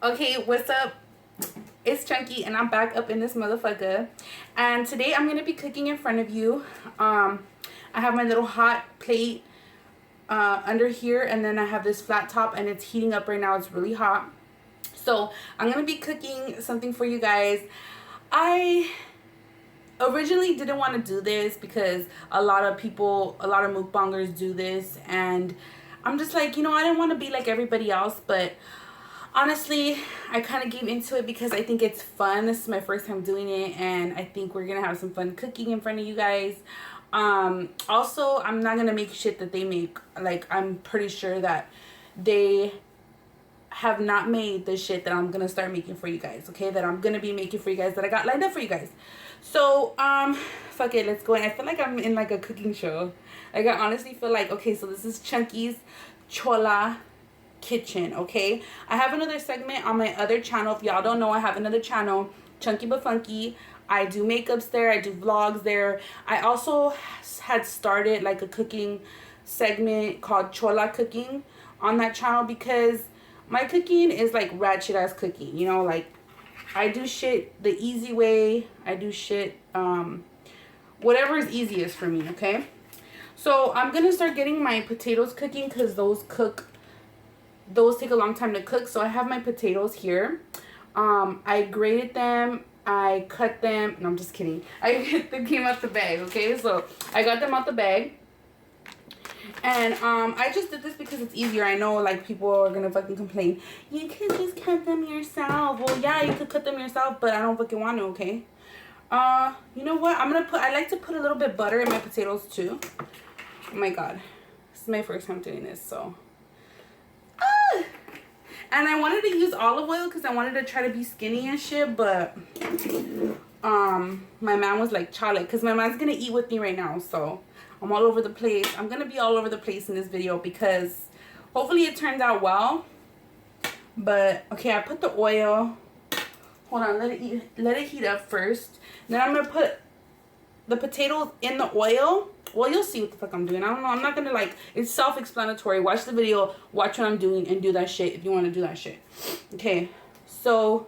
Okay, what's up? It's Chunky and I'm back up in this motherfucker. And today I'm going to be cooking in front of you. I have my little hot plate under here, and then I have this flat top and it's heating up right now. It's really hot. So I'm going to be cooking something for you guys. I originally didn't want to do this because a lot of mukbangers do this, and I'm just like, I didn't want to be like everybody else, but honestly, I kind of gave into it because I think it's fun. This is my first time doing it, and I think we're gonna have some fun cooking in front of you guys. Also, I'm not gonna make shit that they make. Like, I'm pretty sure that they have not made the shit that I'm gonna start making for you guys, okay? That I'm gonna be making for you guys, that I got lined up for you guys. So, fuck it, let's go. And I feel like I'm in like a cooking show. Like, I honestly feel like, okay, so this is Chunky's Chola Kitchen, okay? I have another segment on my other channel. If y'all don't know, I have another channel, Chunky But Funky. I do makeups there, I do vlogs there. I also had started like a cooking segment called Chola Cooking on that channel because my cooking is like ratchet ass cooking, like I do shit the easy way. I do shit whatever is easiest for me, okay? So I'm gonna start getting my potatoes cooking because those take a long time to cook. So I have my potatoes here. I grated them, I cut them. No, I'm just kidding. They came out the bag, okay? So I got them out the bag. And I just did this because it's easier. I know like people are gonna fucking complain. You could just cut them yourself. Well, yeah, you could cut them yourself, but I don't fucking want to, okay? You know what? I like to put a little bit butter in my potatoes too. Oh my god. This is my first time doing this, so. And I wanted to use olive oil because I wanted to try to be skinny and shit, but my man was like, chale, because my man's gonna eat with me right now, so I'm all over the place. I'm gonna be all over the place in this video because hopefully it turns out well. But okay, I put the oil. Hold on, let it heat up first. Then I'm gonna put the potatoes in the oil. Well, you'll see what the fuck I'm doing. I don't know. I'm not gonna like. It's self-explanatory. Watch the video. Watch what I'm doing and do that shit if you want to do that shit. Okay. So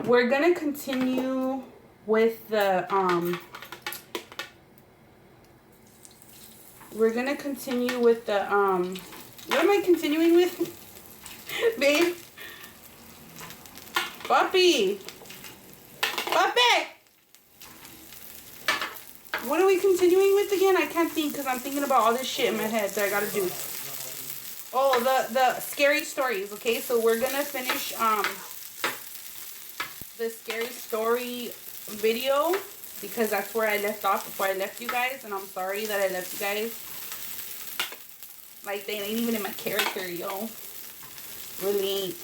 we're gonna continue with the We're gonna continue with the What am I continuing with, babe? Puppy. Puppy. What are we continuing with again? I can't think because I'm thinking about all this shit in my head that I gotta do. Oh, the scary stories, okay? So we're gonna finish the scary story video because that's where I left off before I left you guys, and I'm sorry that I left you guys. Like, they ain't even in my character, yo. Really ain't.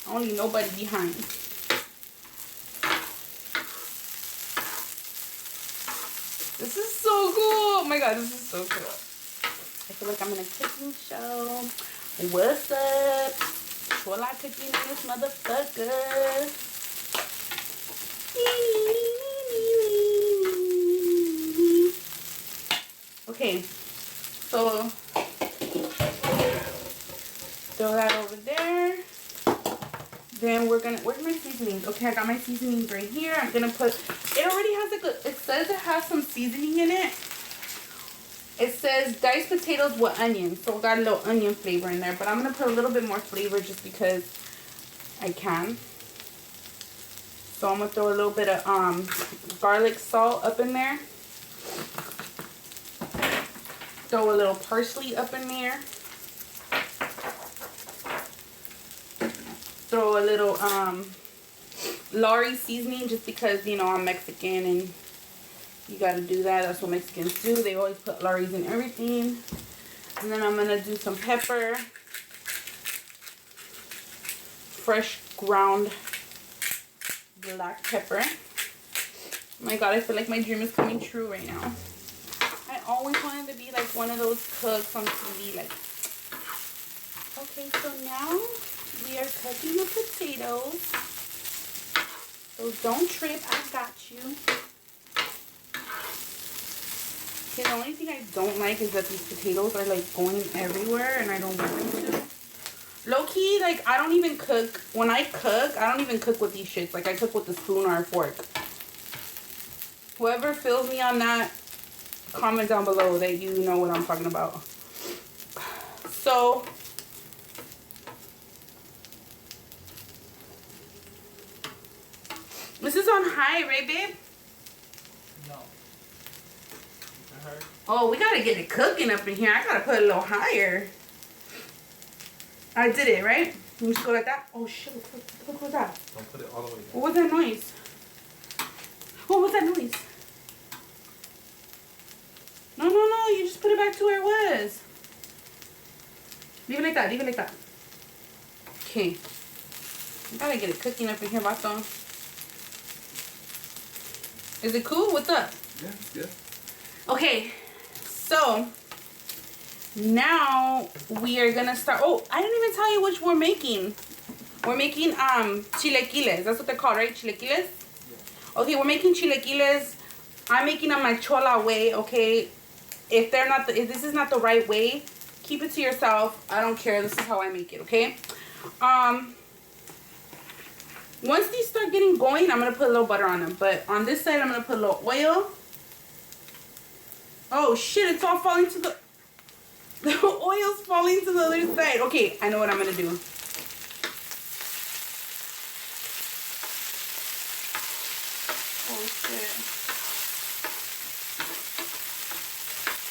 I don't leave nobody behind. This is so cool. Oh my god, this is so cool. I feel like I'm in a cooking show. What's up? Chola cooking in this motherfucker. Okay, so throw that over there. Then we're gonna, where's my seasonings? Okay, I got my seasonings right here. I'm gonna put, it already has like it says it has some seasoning in it. It says diced potatoes with onion. So we got a little onion flavor in there. But I'm gonna put a little bit more flavor just because I can. So I'm gonna throw a little bit of garlic salt up in there. Throw a little parsley up in there. Throw a little Lorry seasoning just because, I'm Mexican and you gotta do that. That's what Mexicans do. They always put Lorry's in everything. And then I'm gonna do some pepper. Fresh ground black pepper. Oh my god, I feel like my dream is coming true right now. I always wanted to be like one of those cooks on TV. Like, okay, so now we are cooking the potatoes. So don't trip, I got you. Okay, the only thing I don't like is that these potatoes are like going everywhere and I don't want them to. Low-key, like, I don't even cook. When I cook, I don't even cook with these shits. Like, I cook with a spoon or a fork. Whoever fills me on that, comment down below that you know what I'm talking about. So, this is on high, right, babe? No. Oh, we gotta get it cooking up in here. I gotta put it a little higher. I did it, right? Let me just go like that. Oh, shit. What was that? Don't put it all the way down. What was that noise? What was that noise? No. You just put it back to where it was. Leave it like that. Leave it like that. Okay. I gotta get it cooking up in here, Bato. Is it cool? What's up? Yeah, it's good. Okay. So, now we are gonna start. Oh, I didn't even tell you which we're making. We're making chilaquiles. That's what they're called, right? Chilaquiles? Yeah. Okay, we're making chilaquiles. I'm making them my chola way, okay? If this is not the right way, keep it to yourself. I don't care. This is how I make it, okay? Once these start getting going, I'm gonna put a little butter on them. But on this side, I'm gonna put a little oil. Oh shit, it's all falling to the oil's falling to the other side. Okay, I know what I'm gonna do. Oh shit.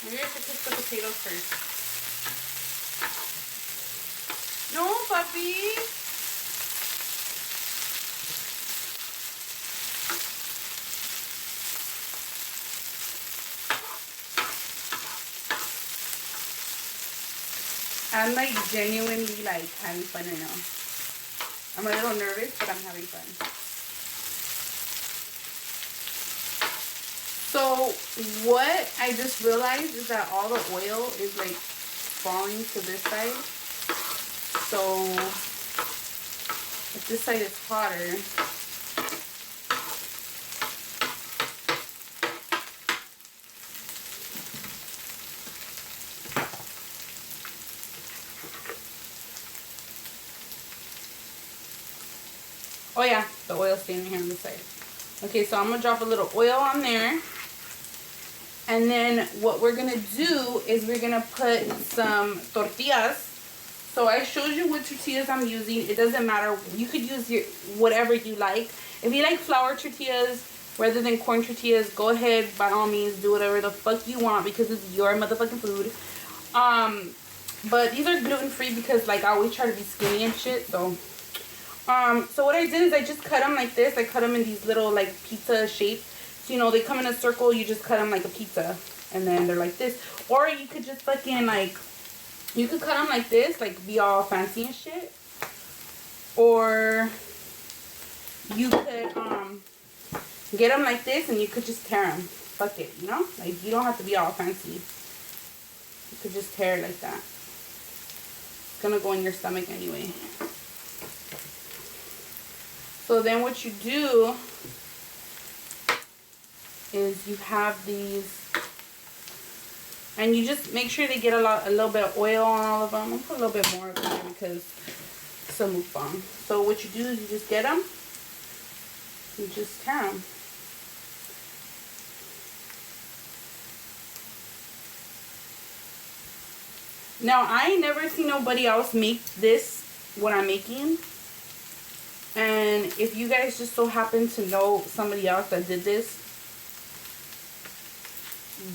Maybe I should cook the potatoes first. No, papi. I'm like genuinely like having fun right now. I'm a little nervous, but I'm having fun. So what I just realized is that all the oil is like falling to this side. So if this side is hotter, oh yeah, the oil's staying here on the side. Okay, so I'm gonna drop a little oil on there. And then what we're gonna do is we're gonna put some tortillas. So I showed you what tortillas I'm using. It doesn't matter. You could use your whatever you like. If you like flour tortillas rather than corn tortillas, go ahead, by all means, do whatever the fuck you want because it's your motherfucking food. But these are gluten-free because like I always try to be skinny and shit, so so what I did is I just cut them like this. I cut them in these little like pizza shapes. So, you know, they come in a circle. You just cut them like a pizza. And then they're like this. Or you could just fucking like, you could cut them like this. Like be all fancy and shit. Or you could get them like this and you could just tear them. Fuck it, you know? Like you don't have to be all fancy. You could just tear it like that. It's gonna go in your stomach anyway. So then what you do is you have these, and you just make sure they get a little bit of oil on all of them. I'm gonna put a little bit more of it because it's a mukbang. So what you do is you just get them, you just tear them. Now I never see nobody else make this what I'm making. And if you guys just so happen to know somebody else that did this,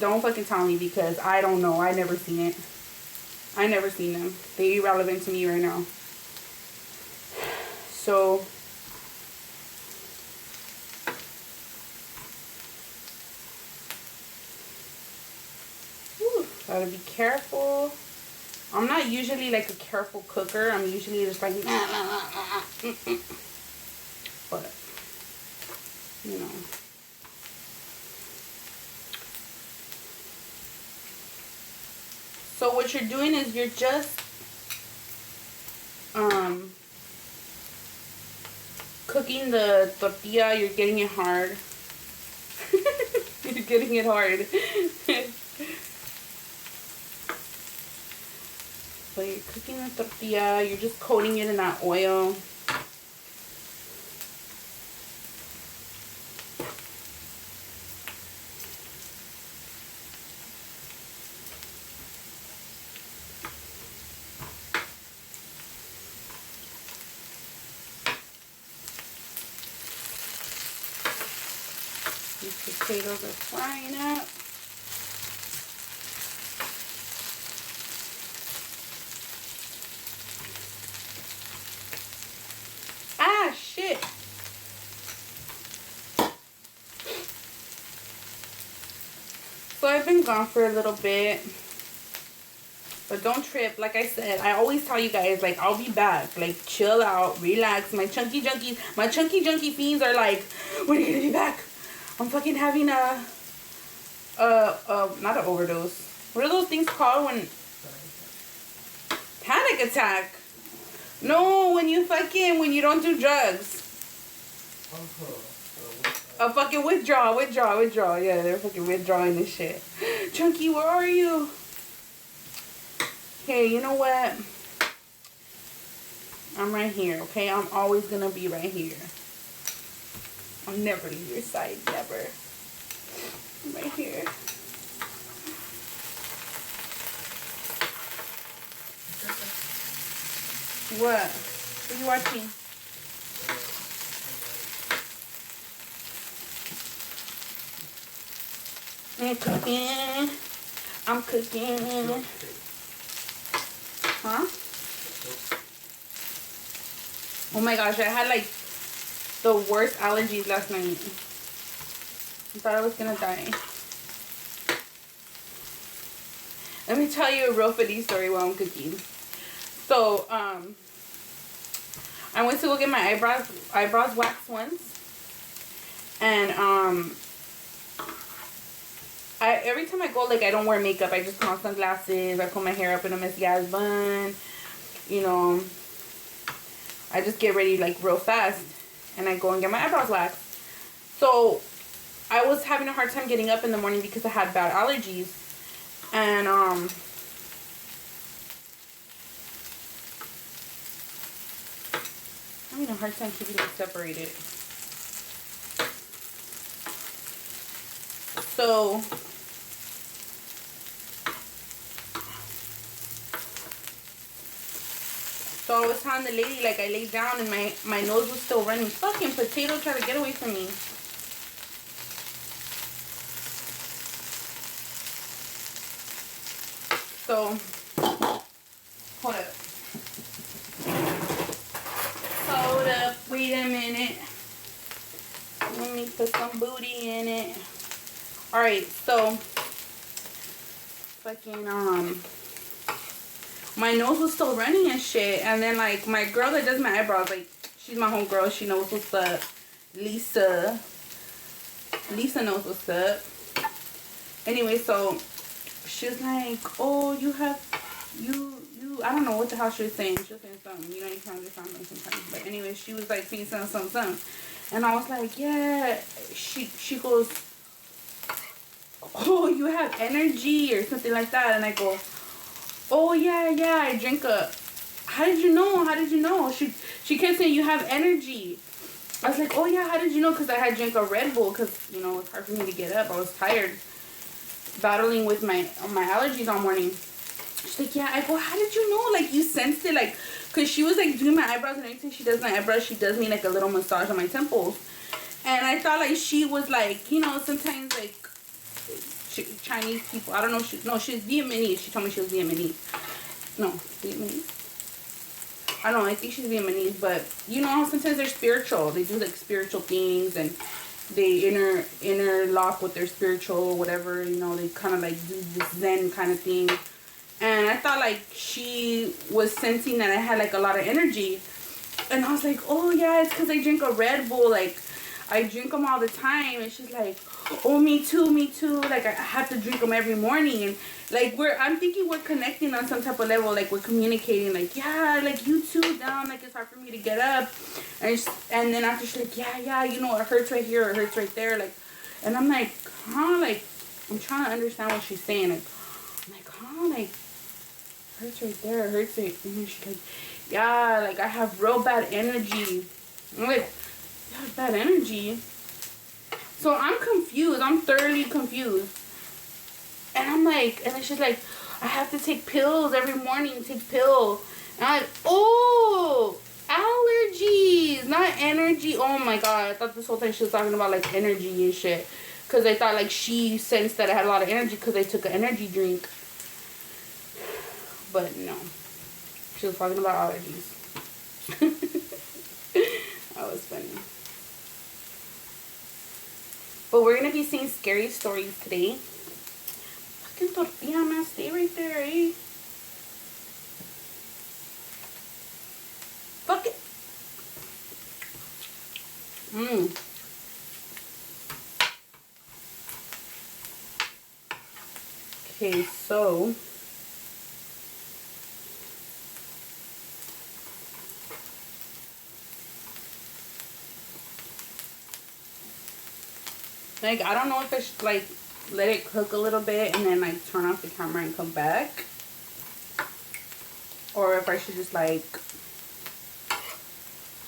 don't fucking tell me because I don't know. I never seen it. I never seen them. They're irrelevant to me right now. So gotta be careful. I'm not usually like a careful cooker. I'm usually just like but you know. So what you're doing is you're just cooking the tortilla. You're getting it hard. You're getting it hard. So you're cooking the tortilla, you're just coating it in that oil. These potatoes are frying up. Ah, shit. So I've been gone for a little bit. But don't trip. Like I said, I always tell you guys, like, I'll be back. Like, chill out, relax. My chunky junkie fiends are like, when are you gonna be back? I'm fucking having not an overdose. What are those things called when... Panic attack. No, when you don't do drugs. A fucking withdrawal. Yeah, they're fucking withdrawing this shit. Chunky, where are you? Hey, you know what? I'm right here, okay? I'm always gonna be right here. I'll never leave your side, never. I'm right here. What? What are you watching? I'm cooking. Huh? Oh my gosh, I had like the worst allergies last night. I thought I was gonna die. Let me tell you a real funny story while I'm cooking. So, I went to go get my eyebrows waxed once. And, every time I go, like, I don't wear makeup. I just put on sunglasses. I put my hair up in a messy ass bun. You know, I just get ready, like, real fast. And I go and get my eyebrows waxed. So, I was having a hard time getting up in the morning because I had bad allergies. And, I'm having a hard time keeping them separated. So, I was telling the lady, like, I laid down and my nose was still running. Fucking potato tried to get away from me. So, hold up, wait a minute. Let me put some booty in it. Alright, so, fucking, my nose was still running and shit. And then, like, my girl that does my eyebrows, like, she's my homegirl. She knows what's up. Lisa knows what's up. Anyway, so, she was like, oh, you have, I don't know what the hell she was saying. She was saying something. You know, you can't understand me sometimes. But anyway, she was, like, saying something. And I was like, yeah. She goes, oh, you have energy or something like that. And I go, oh, yeah, I drink how did you know? She kept saying, you have energy. I was like, oh, yeah, how did you know? Because I had drank a Red Bull because, you know, it's hard for me to get up. I was tired, battling with my allergies all morning. She's like, yeah. I go, how did you know? Like, you sensed it? Like, because she was, like, doing my eyebrows, and every time she does my eyebrows, she does me, like, a little massage on my temples. And I thought, like, she was, like, you know, sometimes, like, Chinese people. I don't know. She's Vietnamese. She told me she was Vietnamese. No, Vietnamese. I don't know. I think she's Vietnamese, but you know how sometimes they're spiritual. They do like spiritual things and they interlock with their spiritual whatever. You know, they kind of like do this Zen kind of thing. And I thought like she was sensing that I had like a lot of energy, and I was like, oh yeah, it's because I drink a Red Bull. Like I drink them all the time. And she's like, oh, me too. Like, I have to drink them every morning. And, like, I'm thinking we're connecting on some type of level. Like, we're communicating. Like, yeah, like, you too, down. Like, it's hard for me to get up. And then after she's like, yeah, you know, it hurts right here. It hurts right there. Like, and I'm like, huh? Like, I'm trying to understand what she's saying. Like, I'm like, huh? Like, hurts right there. It hurts it. And she's like, yeah, like I have real bad energy. I'm like, you have bad energy? So I'm confused. I'm thoroughly confused. And I'm like, and then she's like, I have to take pills every morning. Take pill. And I'm like, oh, allergies, not energy. Oh my god, I thought this whole time she was talking about like energy and shit. Because I thought like she sensed that I had a lot of energy because I took an energy drink. But no, she was talking about allergies. That was funny. But we're gonna be seeing scary stories today. Fucking tortilla, man, stay right there, eh? Fuck it. Okay, so like, I don't know if I should like let it cook a little bit and then like turn off the camera and come back, or if I should just like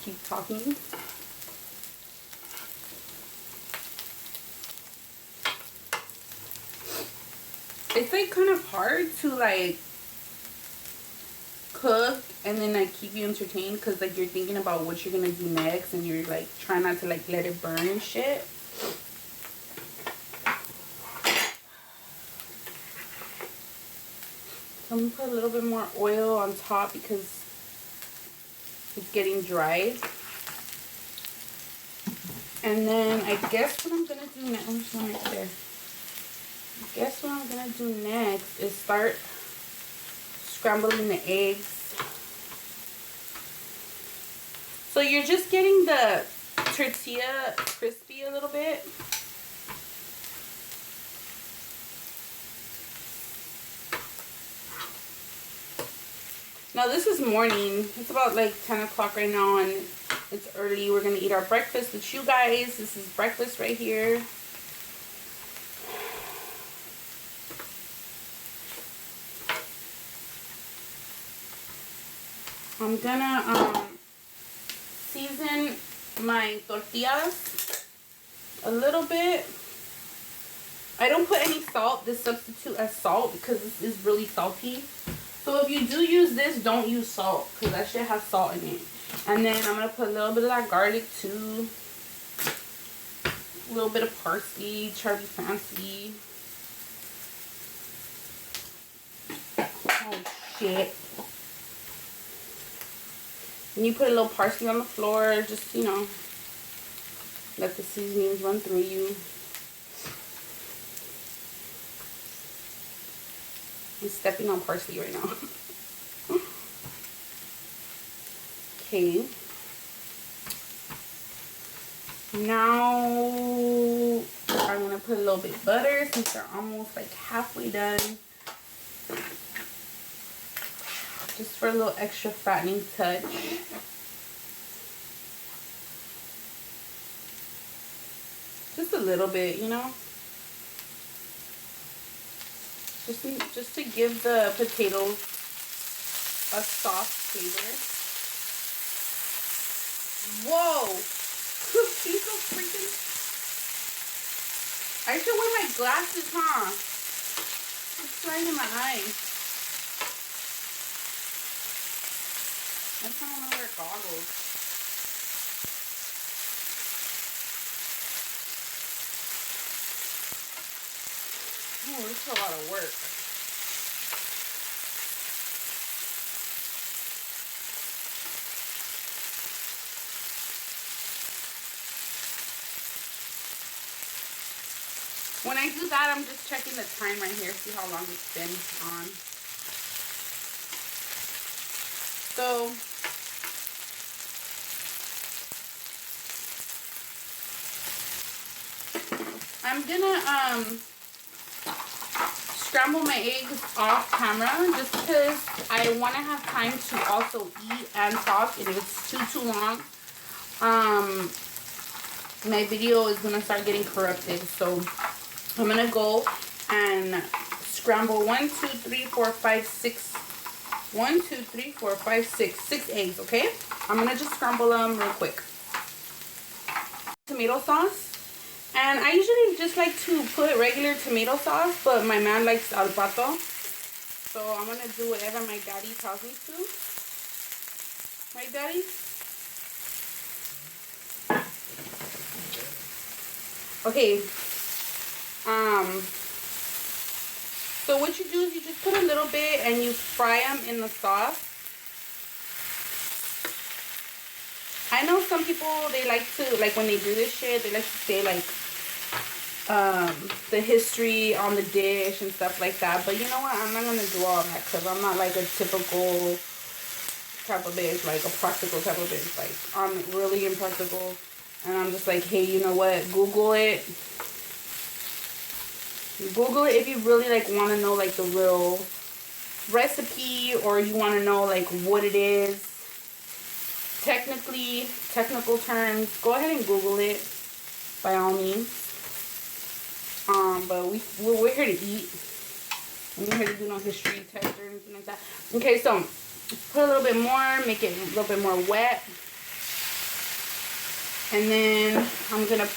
keep talking. It's like kind of hard to like cook and then like keep you entertained because like you're thinking about what you're gonna do next and you're like trying not to like let it burn and shit. So I'm gonna put a little bit more oil on top because it's getting dry. And then I guess what I'm gonna do next, right there. I guess what I'm gonna do next is start scrambling the eggs. So you're just getting the tortilla crispy a little bit. Now this is morning. It's about like 10 o'clock right now and it's early. We're gonna eat our breakfast with you guys. This is breakfast right here. I'm gonna season my tortillas a little bit. I don't put any salt. This substitute as salt because this is really salty. So if you do use this, don't use salt because that shit has salt in it. And then I'm gonna put a little bit of that garlic too. A little bit of parsley, try to be fancy. Oh shit. And you put a little parsley on the floor, just, you know, let the seasonings run through you. I'm stepping on parsley right now. Okay. Now I'm gonna put a little bit of butter since they're almost like halfway done. Just for a little extra fattening touch. Just a little bit, you know. Just to give the potatoes a soft flavor. Whoa! She's so freaking... I should wear my glasses, huh? It's flying in my eyes. I kind of want to wear goggles. Oh, this is a lot of work. When I do that, I'm just checking the time right here, see how long it's been on. So, I'm gonna scramble my eggs off camera just because I want to have time to also eat and talk, and if it's too long, my video is gonna start getting corrupted. So I'm gonna go and scramble 1, 2, 3, 4, 5, 6 1, 2, 3, 4, 5, 6. 6 eggs, okay? I'm gonna just scramble them real quick. Tomato sauce. And I usually just like to put regular tomato sauce, but my man likes al pato. So I'm gonna do whatever my daddy tells me to. Right, Daddy? Okay. So what you do is you just put a little bit and you fry them in the sauce. I know some people, they like to, like when they do this shit, they like to say like the history on the dish and stuff like that. But you know what? I'm not going to do all that because I'm not like a typical type of bitch, like a practical type of bitch. Like I'm really impractical. And I'm just like, hey, you know what? Google it. Google it if you really like want to know like the real recipe, or you want to know like what it is. Technical terms, go ahead and Google it by all means. But we're here to eat. We're here to do no history test or anything like that. Okay, so put a little bit more, make it a little bit more wet. And then I'm gonna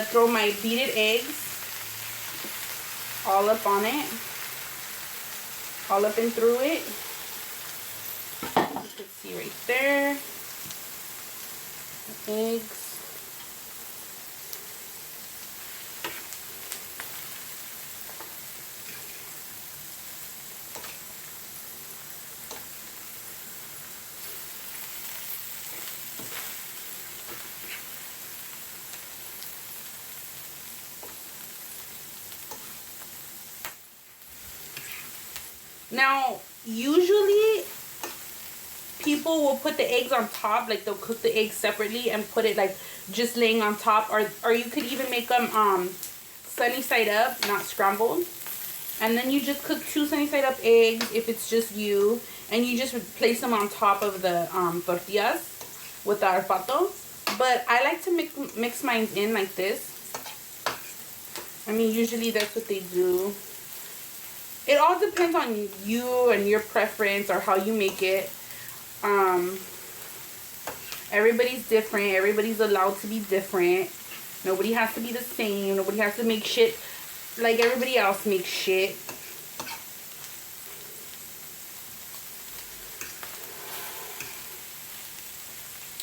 throw my beaten eggs all up on it, all up and through it. You can see right there, eggs. Now, usually people will put the eggs on top, like they'll cook the eggs separately and put it like just laying on top, or you could even make them sunny side up, not scrambled. And then you just cook 2 sunny side up eggs if it's just you, and you just place them on top of the tortillas with the arpato. But I like to mix mine in like this. I mean, usually that's what they do. It all depends on you and your preference or how you make it. Everybody's different. Everybody's allowed to be different. Nobody has to be the same. Nobody has to make shit like everybody else makes shit.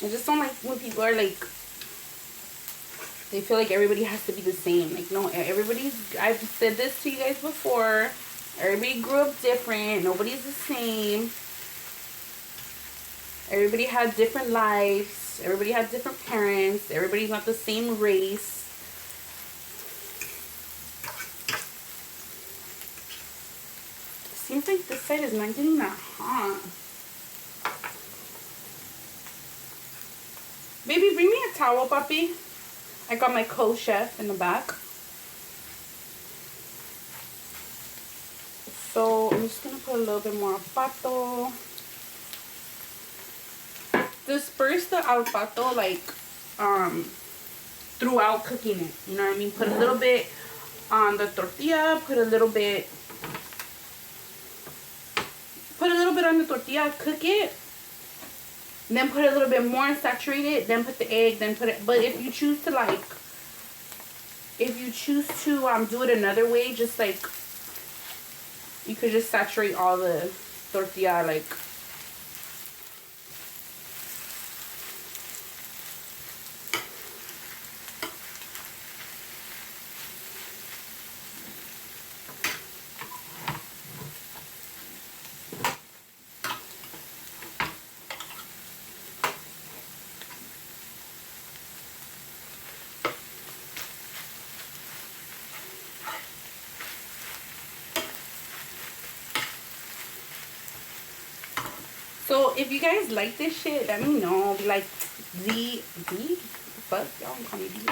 I just don't like when people are like, they feel like everybody has to be the same. Like, no, I've said this to you guys before. Everybody grew up different. Nobody's the same. Everybody had different lives. Everybody had different parents. Everybody's not the same race. Seems like this side is not getting that hot. Baby, bring me a towel, puppy. I got my co-chef in the back. So I'm just gonna put a little bit more alpato. Disperse the alpato like throughout cooking it. You know what I mean? Put a little bit on the tortilla. Put a little bit on the tortilla. Cook it. Then put a little bit more and saturate it. Then put the egg. Then put it. But if you choose to do it another way, just like, you could just saturate all the tortilla like. So if you guys like this shit, let me know. Be like, fuck, y'all call me D.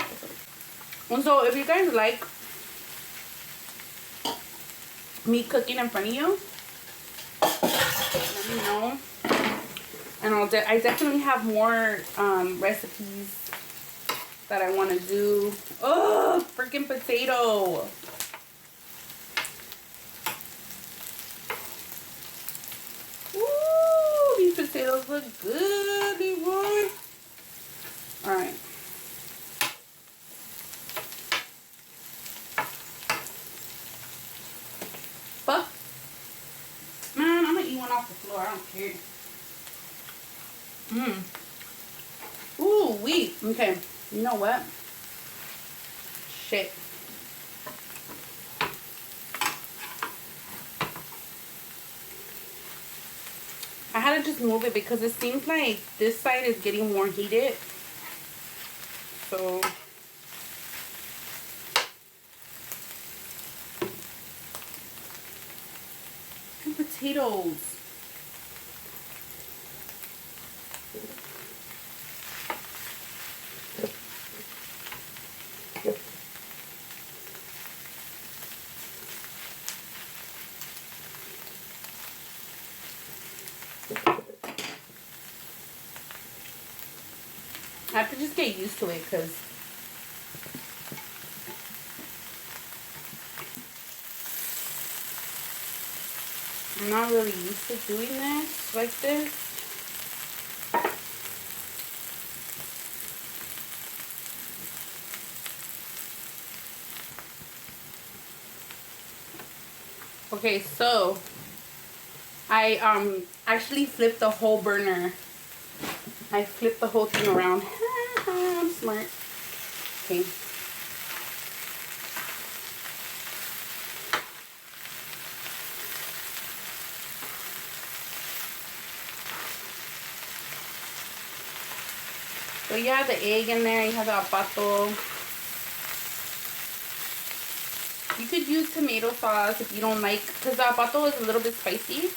And so if you guys like me cooking in front of you, let me know. And I definitely have more recipes that I want to do. Oh, freaking potato. potatoes look good, boy. All right. Fuck. Man, I'm gonna eat one off the floor. I don't care. Ooh, wait. Okay. You know what? Shit. I had to just move it because it seems like this side is getting more heated. So potatoes. I have to just get used to it because I'm not really used to doing this like this. Okay, so I actually flipped the whole burner. I flipped the whole thing around. I'm smart. Okay. So you have the egg in there, you have the apato. You could use tomato sauce if you don't like, because the apato is a little bit spicy.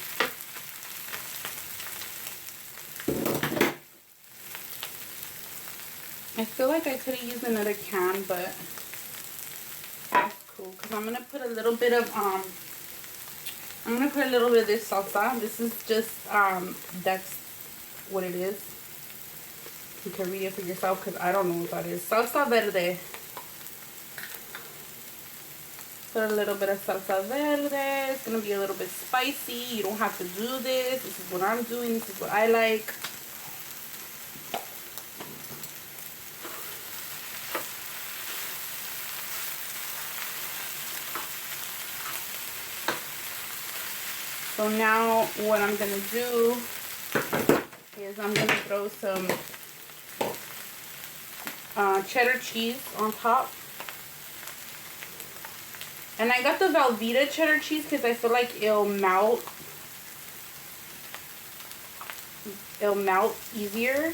I feel like I could have used another can, but that's cool. Because I'm going to put a little bit of, this salsa. This is just, that's what it is. You can read it for yourself because I don't know what that is. Salsa verde. Put a little bit of salsa verde. It's going to be a little bit spicy. You don't have to do this. This is what I'm doing. This is what I like. So now what I'm going to do is I'm going to throw some cheddar cheese on top. And I got the Velveeta cheddar cheese because I feel like it'll melt. It'll melt easier.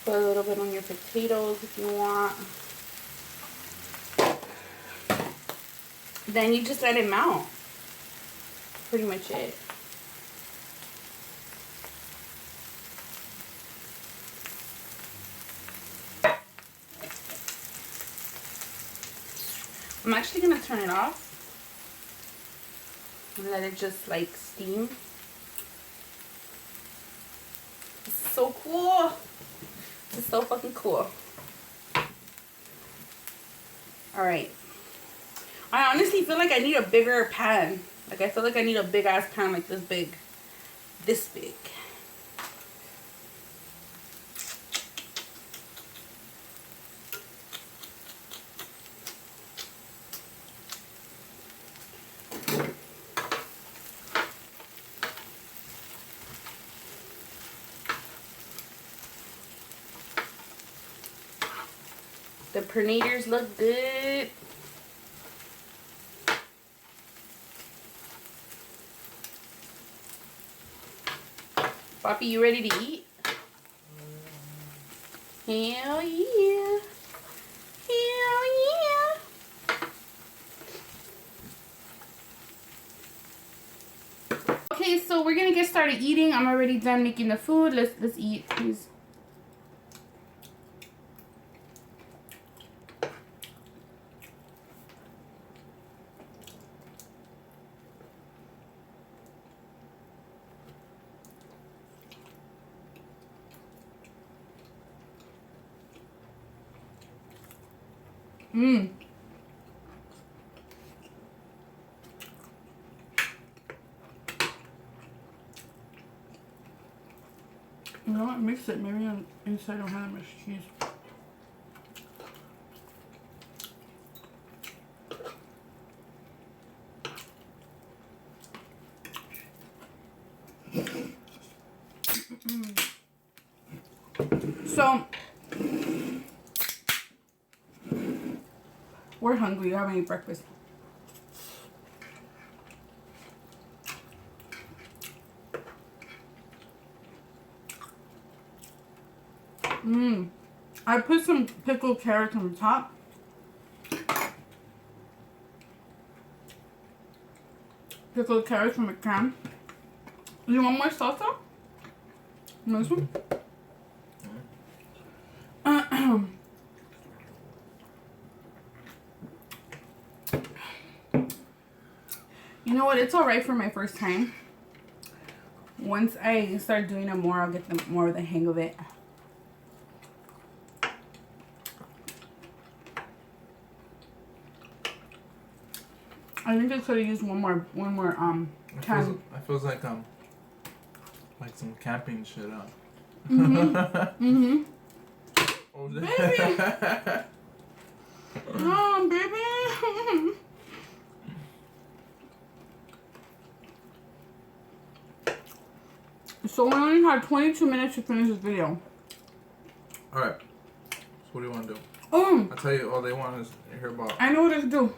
Put a little bit on your potatoes if you want. Then you just let it melt. Pretty much it. I'm actually going to turn it off and let it just like steam. This is so cool. This is so fucking cool. Alright. I honestly feel like I need a bigger pan. Like I feel like I need a big ass pan like this big. This big. The pernators look good. Poppy, you ready to eat? Hell yeah. Hell yeah. Okay, so we're gonna get started eating. I'm already done making the food. Let's eat, please. Mmm. You know what? Mix it. Maybe on inside I don't have that much cheese. So, we're hungry. We haven't eaten breakfast. I put some pickled carrots on the top. Pickled carrots from a can. You want more salsa? This one? You know what? It's alright for my first time. Once I start doing it more, I'll get more of the hang of it. I think I could have used one more can. It feels like some camping shit, huh? Oh, Baby! Oh, baby! So we only had 22 minutes to finish this video. Alright. So what do you want to do? I'll tell you all they want is hear about. I know what I can do.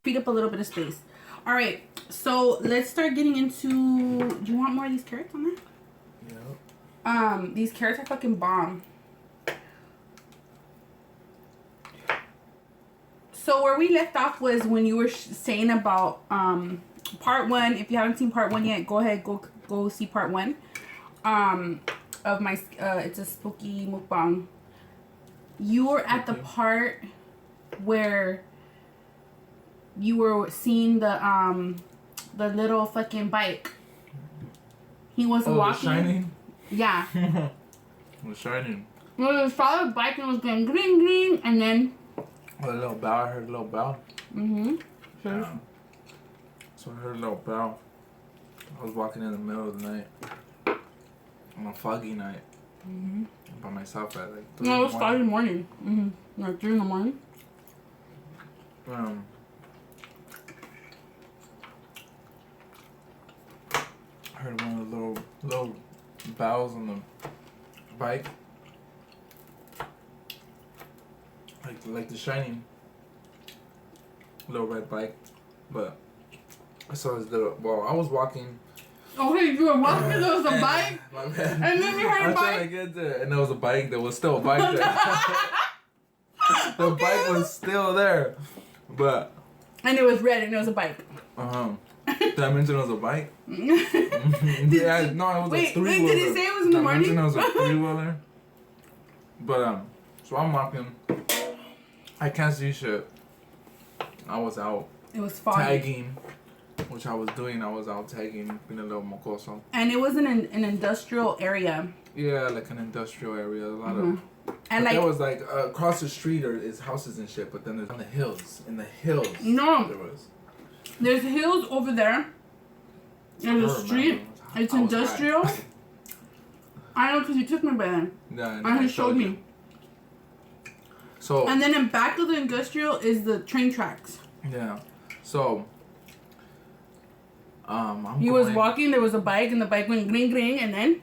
Feed up a little bit of space. Alright, so let's start getting into... Do you want more of these carrots on there? Yeah. These carrots are fucking bomb. So where we left off was when you were saying about part 1. If you haven't seen part 1 yet, go ahead, go see part 1 of my it's a spooky mukbang. You were at the part where you were seeing the little fucking bike. He was walking. The shining? Yeah. The shining. Well, it saw the bike and it was going green, green, and then. Oh, a little bell. I heard a little bell. Sure. So I heard a little bell. I was walking in the middle of the night. On a foggy night. By myself at like 3 No, it was 5 in the morning. Like 3 in the morning. I heard one of the little bells on the bike. Like the shining little red bike. But I saw this little, well, I was walking. Oh, hey, you were walking and there was a bike? My bad. And then you heard a I was bike? trying to get there, and there was a bike. There was still a bike there. The bike was still there. But. And it was red and it was a bike. Did I mention it was a bike? Yeah, no, it was a 3-wheeler. Wait, did he say it was in the morning? I mentioned it was a 3-wheeler. But, so I'm walking. I can't see shit. I was out. It was foggy. Tagging, which I was doing. I was out tagging, being a little mocoso. And it was in an industrial area. Yeah, like an industrial area. A lot of. And like there was like across the street is houses and shit, but then there's on the hills. In the hills. No. There's hills over there. There's a street. It's industrial. I know because you took me by then. Yeah, and he showed me. So. And then in back of the industrial is the train tracks. Yeah. So. He was walking. There was a bike, and the bike went green, green, and then.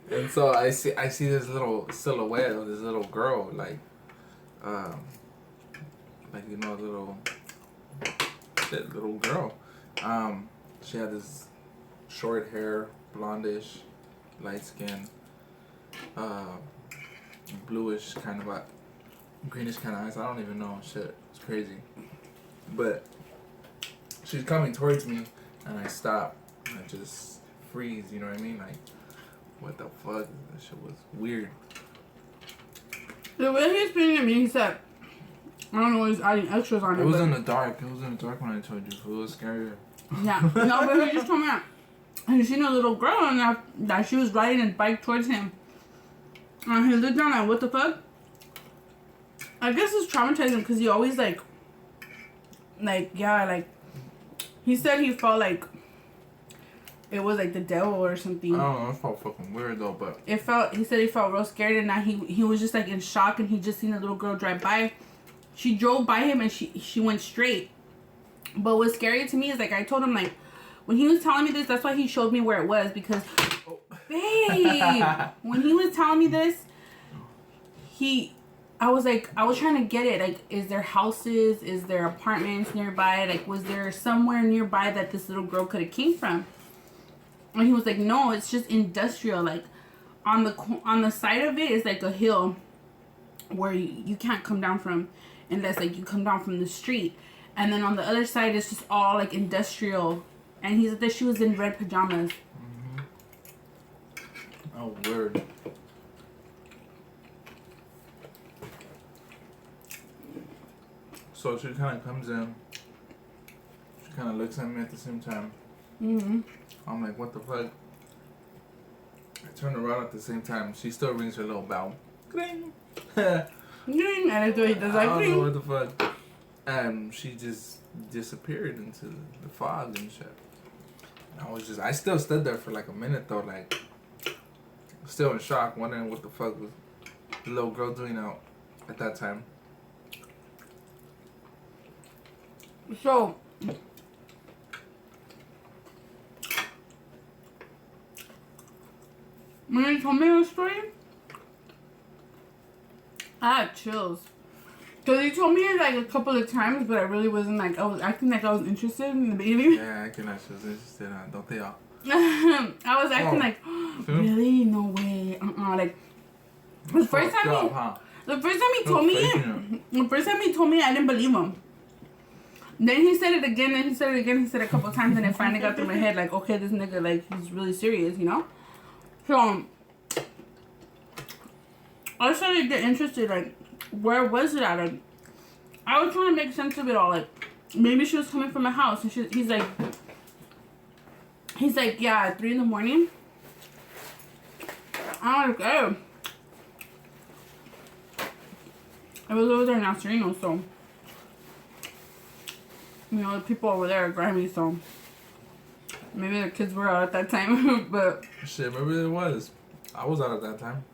And so I see this little silhouette of this little girl, like you know, little girl. She had this short hair, blondish, light skin, bluish kind of like greenish kind of eyes. I don't even know. Shit, it's crazy. But she's coming towards me, and I stop, and I just freeze. You know what I mean? Like, what the fuck? That shit was weird. The way he explained it to me, he said, I don't know, he's adding extras on it. It was in the dark. It was in the dark when I told you. It was scarier. Yeah. No, but he just told me that. And he seen a little girl and that she was riding a bike towards him. And he looked down like, what the fuck? I guess it's traumatizing because he always yeah, like, he said he felt like it was like the devil or something. I don't know. It felt fucking weird though, but He said he felt real scared, and now he was just like in shock, and he just seen a little girl drive by. She drove by him, and she went straight. But what's scary to me is like I told him like when he was telling me this, that's why he showed me where it was because, babe, when he was telling me this, I was trying to get it. Like, is there houses? Is there apartments nearby? Like, was there somewhere nearby that this little girl could have came from? And he was like, no, it's just industrial. Like, on the side of it is like a hill where you can't come down from unless like you come down from the street. And then on the other side it's just all like industrial. And he said that she was in red pajamas. Mm-hmm. Oh, weird. So she kind of comes in. She kind of looks at me at the same time. Mm-hmm. I'm like, what the fuck? I turn around at the same time. She still rings her little bell. Cling. And I thought he does like, I don't know what the fuck. And she just disappeared into the fog and shit. And I still stood there for like a minute though, like, still in shock, wondering what the fuck was the little girl doing out at that time. So, when he told me the story, I had chills. Because he told me it like a couple of times, but I really wasn't like, I was acting like I was interested in the baby. Yeah, acting like she was interested, don't they all? I was acting like, really? No way. Like, the first time he told me, I didn't believe him. Then he said it again, and he said it again. He said it a couple times, and it finally got through my head, like, okay, this nigga, like, he's really serious, you know? So, I started to get interested, like, where was it at? Like, I was trying to make sense of it all. Like, maybe she was coming from a house, and he's like, yeah, at 3 a.m. I'm like, oh. I was over there in Alcerino, so, you know, the people over there are grimy, so maybe the kids were out at that time, but shit, maybe it was. I was out at that time.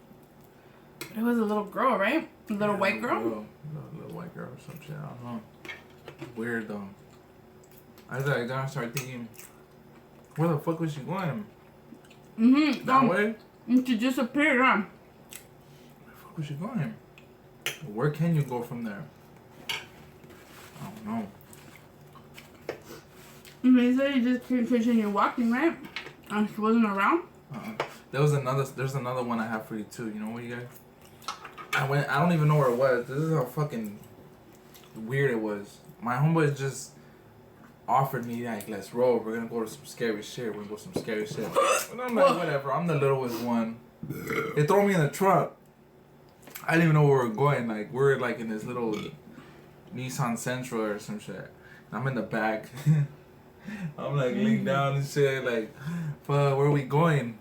It was a little girl, right? A little white girl? Little white girl or some shit, I don't know. Weird though. I was like, I started thinking, where the fuck was she going? Mm-hmm. That way? And she disappeared, huh? Where the fuck was she going? Where can you go from there? I don't know. He said you just continue walking, right? And she wasn't around? There's another one I have for you too. You know what, you guys? I don't even know where it was. This is how fucking weird it was. My homeboy just offered me, like, let's roll. We're gonna go to some scary shit. We're gonna go to some scary shit. And I'm like, whatever. I'm the littlest one. They throw me in the trunk. I didn't even know where we were going. Like, we're like in this little Nissan Sentra or some shit. And I'm in the back. I'm like laying down and shit. Like, fuck, where are we going?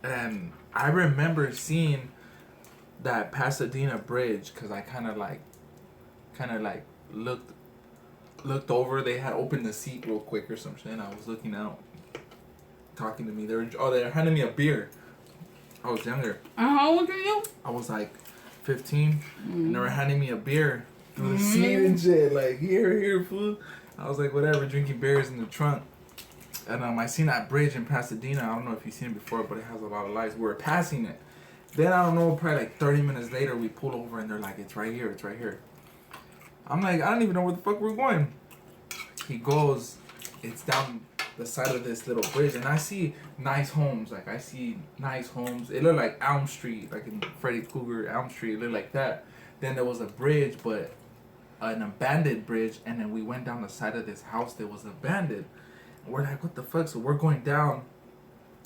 And I remember seeing that Pasadena Bridge because I kind of like looked over. They had opened the seat real quick or some shit. And I was looking out, talking to me. They were handing me a beer. I was younger. How old are you? I was like 15, and they were handing me a beer through the seat and shit. Like, here, fool. I was like, whatever, drinking beers in the trunk. And I seen that bridge in Pasadena. I don't know if you've seen it before, but it has a lot of lights. We were passing it. Then, I don't know, probably like 30 minutes later, we pull over and they're like, it's right here, it's right here. I'm like, I don't even know where the fuck we're going. He goes, it's down the side of this little bridge, and I see nice homes. Like, I see nice homes. It looked like Elm Street, like in Freddy Krueger, Elm Street. It looked like that. Then there was a bridge, but an abandoned bridge, and then we went down the side of this house that was abandoned. And we're like, what the fuck? So we're going down.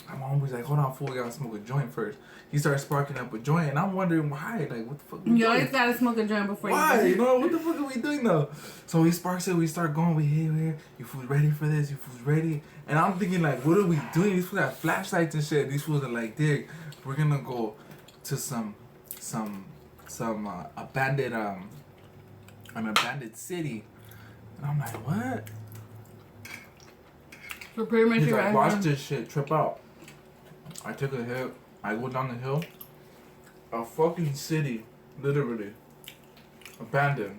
And my homie's like, hold on, fool, we gotta smoke a joint first. He started sparking up a joint, and I'm wondering why. Like, what the fuck? You always gotta smoke a joint before why? you do it. What the fuck are we doing though? So he sparks it, we start going, we here. You fools ready for this? You fools ready? And I'm thinking, like, what are we doing? These fools have flashlights and shit. These fools are like, dig, we're gonna go to some abandoned an abandoned city. And I'm like, what? So pretty much he's you're like, right. watch this shit trip out. I took a hill. I go down the hill. A fucking city, literally, abandoned.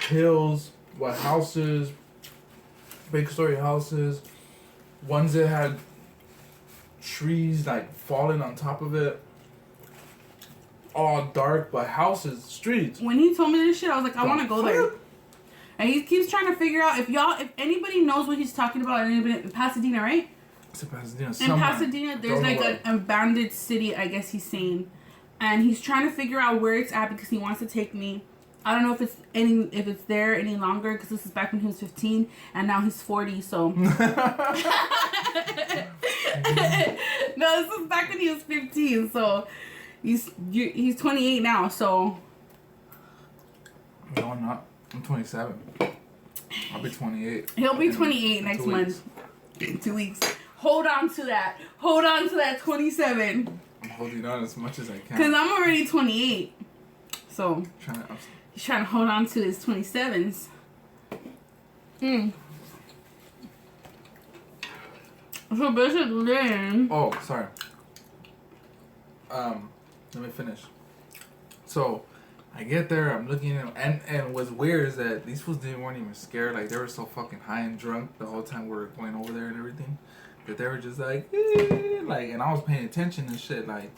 Hills, what houses, big story houses, ones that had trees like falling on top of it. All dark, but houses, streets. When he told me this shit, I was like, I want to go there. And he keeps trying to figure out if anybody knows what he's talking about. Anybody in Pasadena, right? It's in Pasadena. In Pasadena, there's like an abandoned city, I guess he's saying, and he's trying to figure out where it's at because he wants to take me. I don't know if it's there any longer because this is back when he was 15 and now he's 40. So no, this is back when he was 15. So he's 28 now. So no, I'm not. I'm 27. I'll be 28. He'll be 28 next month. In 2 weeks. Hold on to that. Hold on to that 27. I'm holding on as much as I can. Because I'm already 28. So he's trying to hold on to his 27s. So basically... Oh, sorry. Let me finish. So, I get there, I'm looking at them, and what's weird is that these fools weren't even scared. Like, they were so fucking high and drunk the whole time we were going over there and everything, that they were just like, like, and I was paying attention and shit, like,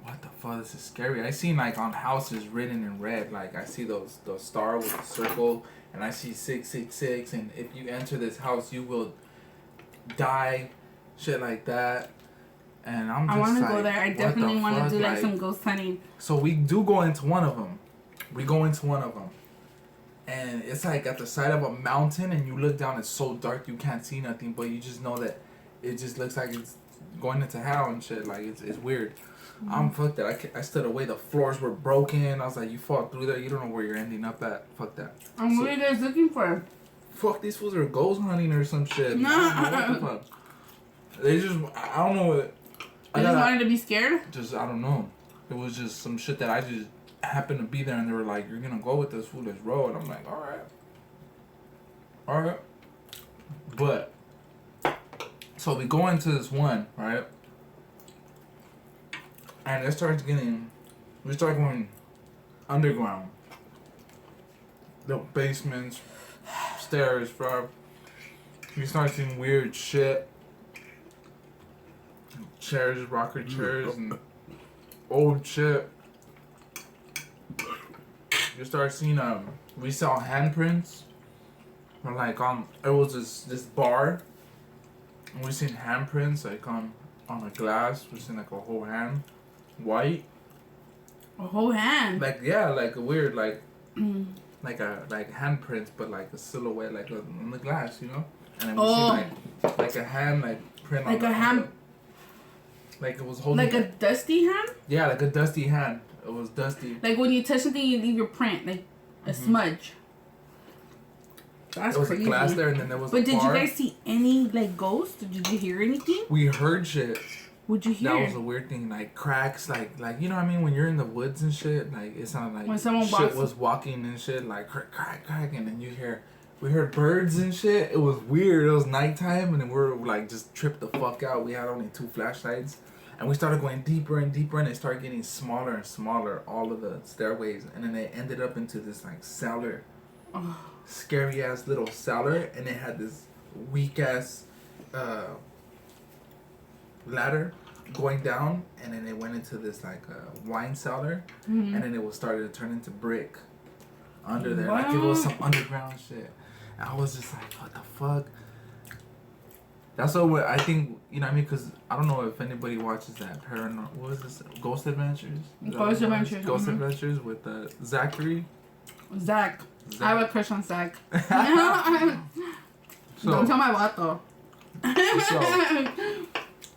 what the fuck, this is scary. I seen, like, on houses written in red, like, I see those star with the circle, and I see 666, and if you enter this house, you will die, shit like that. And I'm just I want to like, go there. I definitely want to do like some ghost hunting. So we do go into one of them. And it's like at the side of a mountain, and you look down, it's so dark you can't see nothing, but you just know that it just looks like it's going into hell and shit. Like, it's weird. I'm fucked that. I stood away. The floors were broken. I was like, you fall through there, you don't know where you're ending up at. Fuck that. And what are you guys looking for? Fuck, these fools are ghost hunting or some shit. No. What the fuck? They just, I don't know what. They just wanted to be scared? Just, I don't know. It was just some shit that I just happened to be there, and they were like, you're gonna go with this fool, this road. I'm like, alright. But, so we go into this one, right? And we start going underground. The basements, stairs, bro. We start seeing weird shit. Chairs, rocker chairs, and old shit. You start seeing we saw handprints. Or like it was this bar, and we seen handprints like on a glass. We seen like a whole hand, white. A whole hand. Like like a weird like handprints, but like a silhouette like on the glass, you know. And then we see like a hand like print like on a hand. Like it was holding. Like a dusty hand? Yeah, like a dusty hand. It was dusty. Like when you touch something, you leave your print, like a smudge. That's there was crazy. A glass there, and then there was. But a did bar. you guys see any like ghosts? Did you hear anything? We heard shit. What'd you hear? That was a weird thing, like cracks, like you know what I mean. When you're in the woods and shit, like it sounded like when someone shit was walking and shit, like crack, crack, crack, and then you hear. We heard birds and shit. It was weird. It was nighttime, and then we were like just tripped the fuck out. We had only 2 flashlights. And we started going deeper and deeper, and it started getting smaller and smaller, all of the stairways. And then they ended up into this, like, cellar. Scary-ass little cellar. And it had this weak-ass ladder going down. And then it went into this, like, wine cellar. Mm-hmm. And then it was started to turn into brick under there. What? Like, it was some underground shit. And I was just like, what the fuck? That's what I think, you know what I mean? Because I don't know if anybody watches that paranormal. What was this? Ghost Adventures? Ghost Adventures. Ghost Adventures with Zachary. Zach. I have a crush on Zach. Don't tell my vato.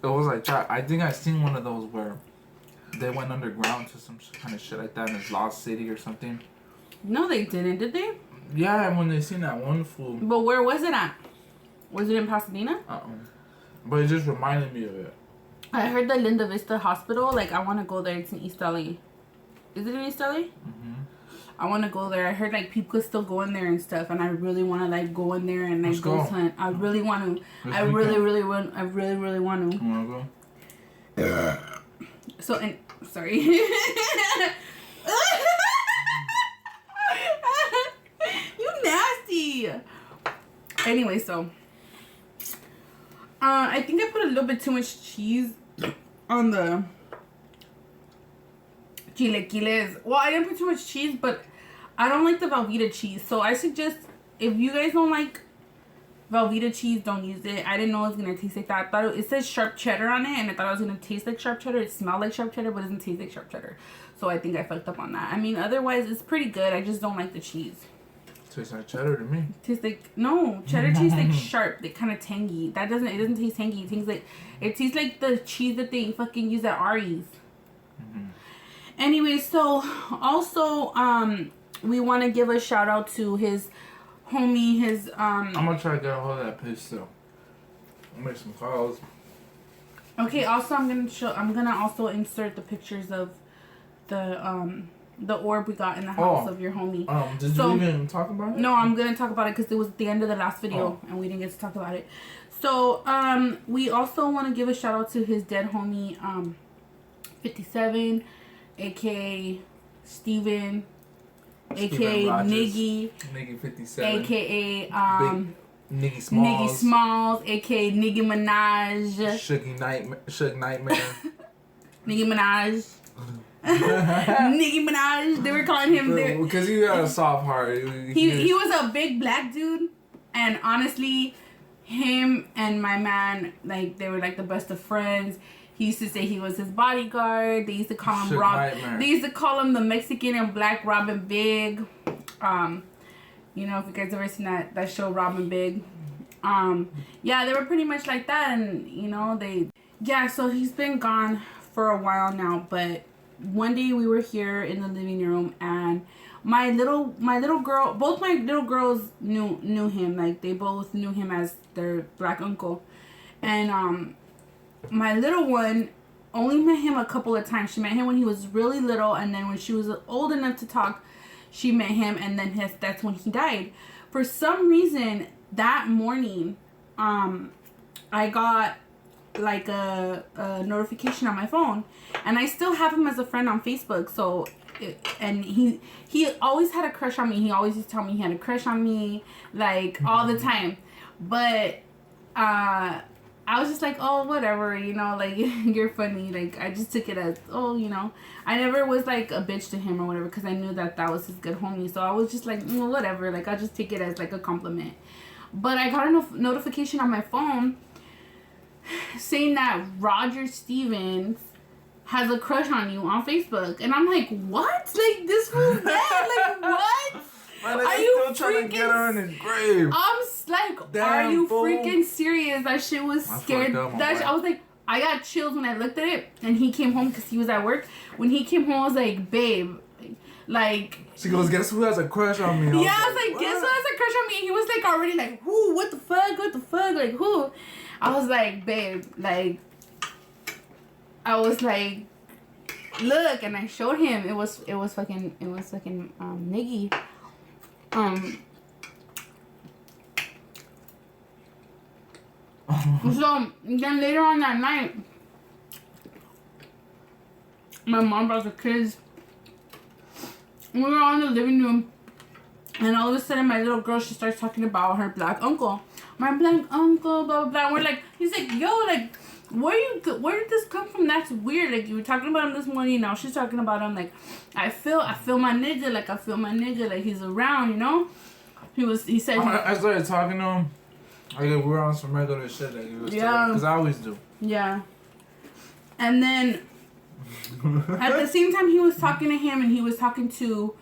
So, it was like, I think I seen one of those where they went underground to some kind of shit like that in this lost city or something. No, they didn't, did they? Yeah, when they seen that one fool. But where was it at? Was it in Pasadena? But it just reminded me of it. I heard the Linda Vista Hospital. Like, I want to go there. It's in East LA. Is it in East LA? Mm-hmm. I want to go there. I heard like people could still go in there and stuff, and I really want to like go in there and like ghost hunt. I really want to. I really want to. You want to go? Yeah. So, and sorry. You nasty. Anyway, so I think I put a little bit too much cheese on the chilaquiles. Well, I didn't put too much cheese, but I don't like the Velveeta cheese. So I suggest, if you guys don't like Velveeta cheese, don't use it. I didn't know it was going to taste like that. I thought it says sharp cheddar on it, and I thought it was going to taste like sharp cheddar. It smelled like sharp cheddar, but it doesn't taste like sharp cheddar. So I think I fucked up on that. I mean, otherwise, it's pretty good. I just don't like the cheese. Tastes like cheddar to me. Tastes like, no, cheddar tastes like sharp, like kind of tangy. It doesn't taste tangy. It tastes like the cheese that they fucking use at Ari's. Anyway, so also we want to give a shout out to his homie, I'm gonna try to get a hold of that piss though. I'll make some calls. Okay, also I'm gonna also insert the pictures of the orb we got in the house of your homie. Did you even talk about it? No, I'm gonna talk about it because it was at the end of the last video and we didn't get to talk about it. So we also want to give a shout out to his dead homie 57, aka Steven, aka Niggy, Niggy 57, aka Niggy Smalls, aka Niggy Minaj, Suge Nightmare, Niggy Minaj. Nicki Minaj, they were calling him there because he got a soft heart. He was a big black dude, and honestly, him and my man, like, they were like the best of friends. He used to say he was his bodyguard. They used to call him They used to call him the Mexican and black Robin Big. You know, if you guys ever seen that show Robin Big. Yeah, they were pretty much like that, and you know, so he's been gone for a while now, but one day we were here in the living room, and my little girl, both my little girls knew him. Like, they both knew him as their black uncle. And my little one only met him a couple of times. She met him when he was really little, and then when she was old enough to talk, she met him, and then that's when he died. For some reason, that morning, I got like a notification on my phone, and I still have him as a friend on Facebook. So and he always had a crush on me. He always used to tell me he had a crush on me, like, all the time. But I was just like, oh, whatever, you know, like, you're funny. Like, I just took it as, oh, you know, I never was like a bitch to him or whatever, because I knew that was his good homie. So I was just like, whatever, like, I'll just take it as like a compliment. But I got a notification on my phone saying that Roger Stevens has a crush on you on Facebook. And I'm like, what? Like, this fool's dead? Like, what? Man, are you still trying to get her in his grave? I'm like, damn, are you freaking serious? That shit was scared. I was like, I got chills when I looked at it. And he came home because he was at work. When he came home, I was like, babe, like... She goes, guess who has a crush on me? I was like, guess who has a crush on me? And he was like already like, who? What the fuck? Like, who? I was like, babe, like... I was like, look, and I showed him. It was fucking Niggy. So then later on that night, my mom brought the kids. We were all in the living room, and all of a sudden my little girl, she starts talking about her black uncle. My black uncle, blah blah blah. And we're like, he's like, yo, like, where did this come from? That's weird. Like, you were talking about him this morning. Now she's talking about him. Like, I feel my nigga. Like, I feel my nigga. Like, he's around. You know. He said. I started talking to him. Like, we were on some regular shit. Like, he was because I always do. Yeah. And then at the same time, he was talking to him, and he was talking to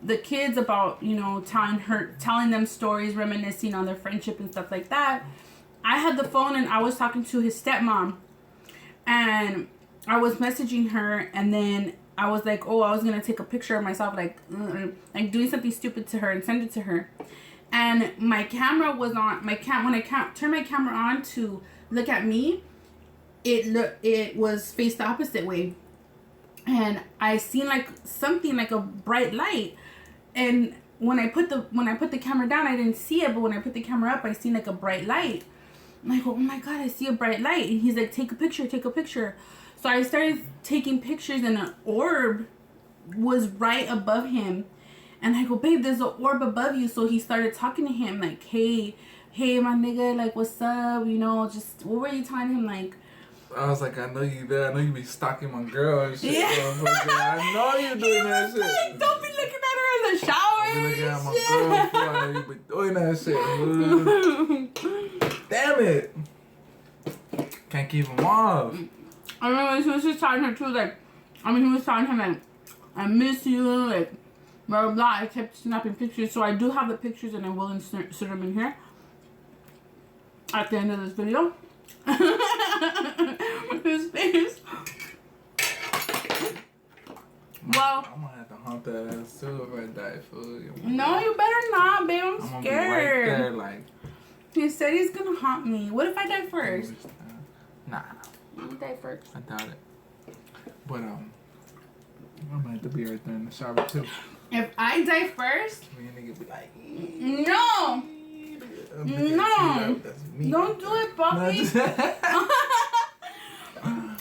the kids about, you know, telling them stories, reminiscing on their friendship and stuff like that. I had the phone, and I was talking to his stepmom, and I was messaging her, and then I was like, oh, I was gonna take a picture of myself, like doing something stupid to her and send it to her. And my camera was on when I turned my camera on to look at me, it was faced the opposite way, and I seen like something like a bright light, And when I put the camera down, I didn't see it, but when I put the camera up, I seen like a bright light. I'm like, oh my God, I see a bright light. And he's like, take a picture. So I started taking pictures, and an orb was right above him. And I go, babe, there's an orb above you. So he started talking to him like, hey, my nigga, like, what's up? You know, just, what were you telling him? Like, I was like, I know you there. I know you be stalking my girl and shit. Yeah. I know you doing that shit. Like, don't be looking at her in the shower. I be looking at my girl. I know you be doing that shit. Damn it. Can't keep him off. I remember he was just telling her too, like, he was telling him, like, I miss you, like, blah, blah, blah. I kept snapping pictures, so I do have the pictures, and I will insert them in here at the end of this video. His face. Well, I'm gonna have to hump that ass too if I die, fool. No, you better not, babe. I'm gonna scared. be right there, like. He said he's gonna haunt me. What if I die first? Nah. You die first. I doubt it. But I'm gonna have to be right there in the shower too. If I die first, Me and nigga be like, no. No. That's me. Don't do it, Bobby.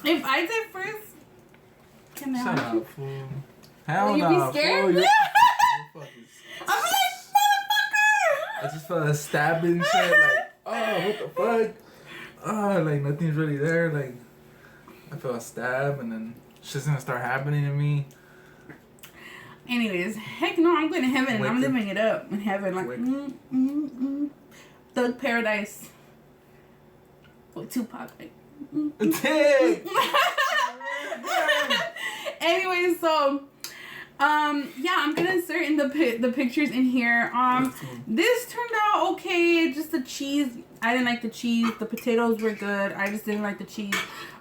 If I die first, can I Shut haunt you? up, fool. Hell Will you no, be scared? fool. I'm like, motherfucker! I just felt a stabbing shit, like, oh, what the fuck? Oh, like, nothing's really there, like, I felt a stab, and then shit's gonna start happening to me. Anyways, heck no, I'm going to heaven, and I'm living it up in heaven, like, Thug Paradise. With Tupac, like, Anyways, so, yeah, I'm gonna insert in the pictures in here. This turned out okay. Just the cheese, I didn't like the cheese. The potatoes were good. I just didn't like the cheese.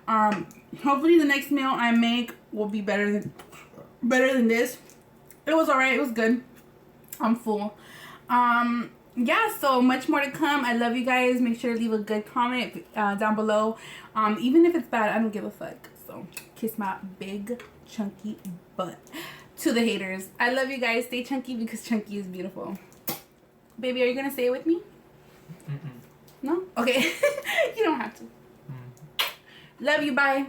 Hopefully the next meal I make will be better than this. It was alright. It was good. I'm full. Yeah, so much more to come. I love you guys. Make sure to leave a good comment down below. Even if it's bad, I don't give a fuck. So kiss my big chunky butt. To the haters, I love you guys. Stay chunky because chunky is beautiful. Baby, are you gonna say it with me? No? Okay. You don't have to. Love you. Bye.